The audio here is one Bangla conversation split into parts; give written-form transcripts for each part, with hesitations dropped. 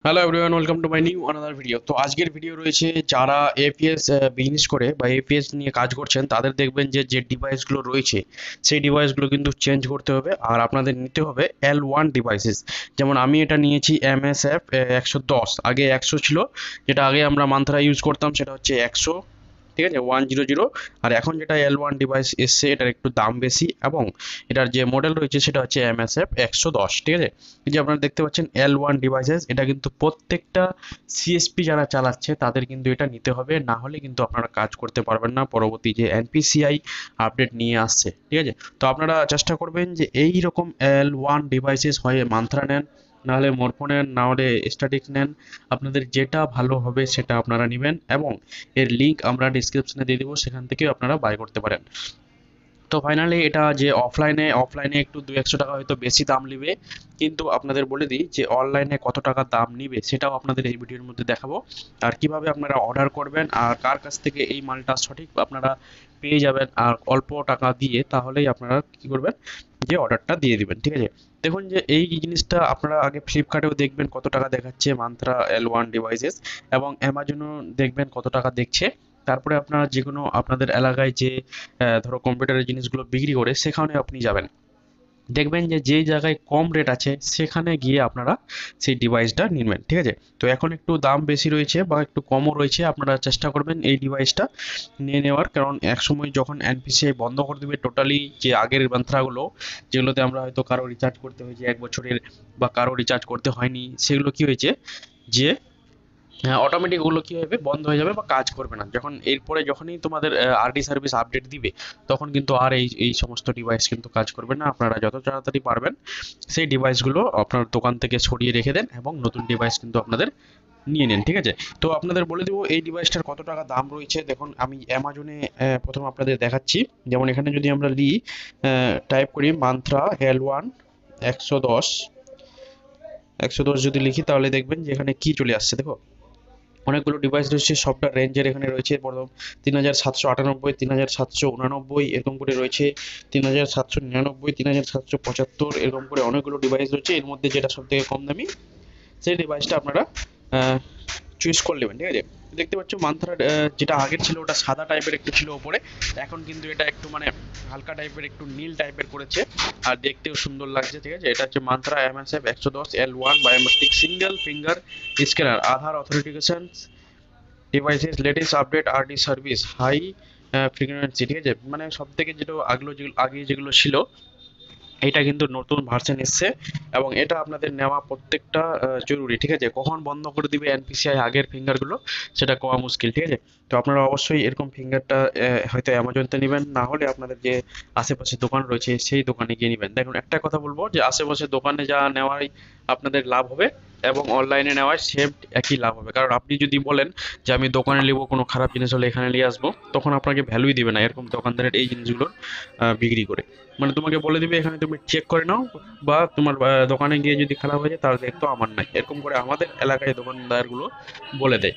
Hello everyone, welcome to my new another video. তো আজকের ভিডিও রয়েছে যারা এপিএস বিজনেস করে বা এপিএস নিয়ে কাজ করছেন, তাদের দেখবেন যে যে ডিভাইসগুলো রয়েছে সেই ডিভাইসগুলো কিন্তু চেঞ্জ করতে হবে, আর আপনাদের নিতে হবে L1 ডিভাইসেস। যেমন আমি এটা নিয়েছি MSF 110, আগে 100 ছিল, যেটা আগে আমরা মান্ত্রা ইউজ করতাম সেটা হচ্ছে 100, ঠিক আছে, 100। আর এখন যেটা L1 ডিভাইস এসছে এটার একটু দাম বেশি, এবং এটার যে মডেল রয়েছে সেটা হচ্ছে MSF 110, ঠিক আছে। এই যে আপনারা দেখতে পাচ্ছেন L1 ডিভাইসেস, এটা কিন্তু প্রত্যেকটা সিএসপি যারা চালাচ্ছে তাদের কিন্তু এটা নিতে হবে, না হলে কিন্তু আপনারা কাজ করতে পারবেন না পরবর্তী যে এনপিসিআই আপডেট নিয়ে আসছে, ঠিক আছে। তো আপনারা চেষ্টা করবেন যে এই রকম L1 ডিভাইসেস হয় মান্ত্রা নেন, নাহলে মরফো নেন, না হলে স্ট্যাটিক নেন। আপনাদের যেটা ভালো হবে সেটা আপনারা নেবেন, এবং এর লিঙ্ক আমরা ডিসক্রিপশনে দিয়ে দেবো, সেখান থেকেও আপনারা বাই করতে পারেন। তো ফাইনালি এটা যে অফলাইনে একটু 200 টাকা হয়তো বেশি দাম নেবে, কিন্তু আপনাদের বলে দিই যে অনলাইনে কত টাকা দাম নিবে সেটাও আপনাদের এই ভিডিওর মধ্যে দেখাবো। আর কিভাবে আপনারা অর্ডার করবেন আর কার কাছ থেকে এই মালটা সঠিক আপনারা পেয়ে যাবেন আর অল্প টাকা দিয়ে, তাহলেই আপনারা কি করবেন, যে অর্ডারটা দিয়ে দিবেন, ঠিক আছে। দেখুন যে এই জিনিসটা আপনারা আগে ফ্লিপকার্টেও দেখবেন কত টাকা দেখাচ্ছে মান্ত্রা L1 ডিভাইসেস, এবং অ্যামাজনও দেখবেন কত টাকা দেখছে। তারপরে আপনারা যে কোনো আপনাদের এলাকায় যে ধরো কম্পিউটারের জিনিসগুলো বিক্রি করে সেখানে আপনি যাবেন, দেখবেন যে যেই জায়গায় কম রেট আছে সেখানে গিয়ে আপনারা সেই ডিভাইসটা নিবেন, ঠিক আছে। তো এখন একটু দাম বেশি রয়েছে বা একটু কমও রয়েছে, আপনারা চেষ্টা করবেন এই ডিভাইসটা নিয়ে নেওয়ার, কারণ একসময় যখন এনপিসিআই বন্ধ করে দেবে টোটালি, যে আগের যন্ত্রগুলো যেগুলোতে আমরা হয়তো কারো রিচার্জ করতে হয়েছে 1 বছরের, বা কারো রিচার্জ করতে হয়নি, সেগুলো কি হয়েছে যে হ্যাঁ, অটোমেটিক ওগুলো কি হবে, বন্ধ হয়ে যাবে বা কাজ করবে না। যখন এরপরে যখনই তোমাদের আরডি সার্ভিস আপডেট দিবে, তখন কিন্তু আর এই এই সমস্ত ডিভাইস কিন্তু কাজ করবে না। আপনারা যত তাড়াতাড়ি পারবেন সেই ডিভাইসগুলো আপনার দোকান থেকে সরিয়ে রেখে দেন, এবং নতুন ডিভাইস কিন্তু আপনাদের নিয়ে নেন, ঠিক আছে। তো আপনাদের বলে দেবো এই ডিভাইসটার কত টাকা দাম রয়েছে। দেখুন আমি অ্যামাজনে প্রথম আপনাদের দেখাচ্ছি। যেমন এখানে যদি আমরা টাইপ করি মান্ত্রা L1 110, 110 যদি লিখি, তাহলে দেখবেন যে এখানে কি চলে আসছে, দেখো অনেকগুলো ডিভাইস রয়েছে, সবটা রেঞ্জের এখানে রয়েছে। প্রথম 3798, 3789 এরকম করে রয়েছে, 3799, 3775 এরকম করে অনেকগুলো ডিভাইস রয়েছে। এর মধ্যে যেটা সব থেকে কম দামি সেই ডিভাইসটা আপনারা চুজ করে নেবেন, ঠিক আছে। দেখতে পাচ্ছ মান্থরার যেটা আগের ছিল ওটা সাদা টাইপের একটু ছিল ওপরে, এখন কিন্তু এটা একটু মানে হালকা টাইপের, একটু নীল টাইপের করেছে, আর দেখতেও সুন্দর লাগছে, ঠিক আছে। এটা হচ্ছে Mantra MSF 110 L1 biometric single finger scanner, Aadhaar authentication devices, latest update, RD service, high frequency, ঠিক আছে। মানে সব থেকে যেটা আগে যেগুলো ছিল, এটা কিন্তু নতুন ভার্সন এসছে, এবং এটা আপনাদের নেওয়া প্রত্যেকটা জরুরি, ঠিক আছে। কখন বন্ধ করে দিবে এনপিসিআই আগের ফিঙ্গারগুলো সেটা কোয়া মুশকিল, ঠিক আছে। তো আপনারা অবশ্যই এরকম ফিঙ্গারটা হয়তো অ্যামাজনতে নেবেন, না হলে আপনাদের যে আশেপাশে দোকান রয়েছে সেই দোকানে গিয়ে নেবেন। দেখুন একটা কথা বলবো যে আশেপাশে দোকানে যা নেওয়াই আপনাদের লাভ হবে, এবং অনলাইনে নেওয়ায় সেম একই লাভ হবে। কারণ আপনি যদি বলেন যে আমি দোকানে নেবো, কোনো খারাপ জিনিস হলে এখানে নিয়ে আসবো, তখন আপনাকে ভ্যালুই দেবে না এরকম দোকানদারের এই জিনিসগুলোর বিক্রি করে। মানে তোমাকে বলে দিবে এখানে তুমি চেক করে নাও, বা তোমার দোকানে গিয়ে যদি খারাপ হয়ে যায় তাহলে দেখতো আমার নাই, এরকম করে আমাদের এলাকায় দোকানদারগুলো বলে দেয়।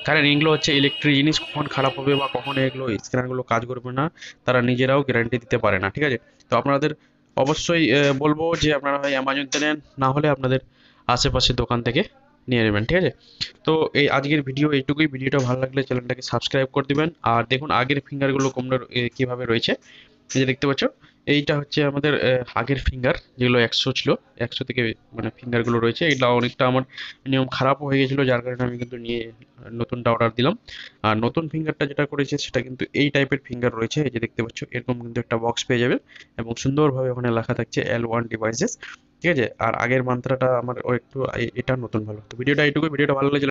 কারণ এগুলো হচ্ছে ইলেকট্রিক জিনিস, কখন খারাপ হবে বা কখন এগুলো স্ক্যানারগুলো কাজ করবে না তারা নিজেরাও গ্যারান্টি দিতে পারে না, ঠিক আছে। তো আপনাদের অবশ্যই বলবো যে আপনারা হয় অ্যামাজনতে নেন, না হলে আপনাদের আশেপাশের দোকান থেকে নিয়ে নেবেন, ঠিক আছে। তো এই আজকের ভিডিও এইটুকুই। ভিডিওটা ভালো লাগলে চ্যানেলটাকে সাবস্ক্রাইব করে দিবেন, আর দেখুন আগের ফিঙ্গারগুলো কমরা কিভাবে রয়েছে। এই যে দেখতে পাচ্ছ, এইটা হচ্ছে আমাদের আগের ফিঙ্গার, যেগুলো 100 ছিল, 100 থেকে মানে ফিঙ্গারগুলো রয়েছে। এটা অনেকটা আমার নিয়ম খারাপও হয়ে গেছিলো, যার কারণে আমি কিন্তু নিয়ে নতুনটা অর্ডার দিলাম। আর নতুন ফিঙ্গারটা যেটা করেছে সেটা কিন্তু এই টাইপের ফিঙ্গার রয়েছে। এই যে দেখতে পাচ্ছ এরকম কিন্তু একটা বক্স পেয়ে যাবে, এবং সুন্দরভাবে ওখানে লেখা থাকছে L1 ডিভাইসেস, ঠিক আছে। আর আগের মান্ত্রাটা আমার ও একটু এটা নতুন ভালো। তো ভিডিওটা এইটুকু। ভিডিওটা ভালো লাগলে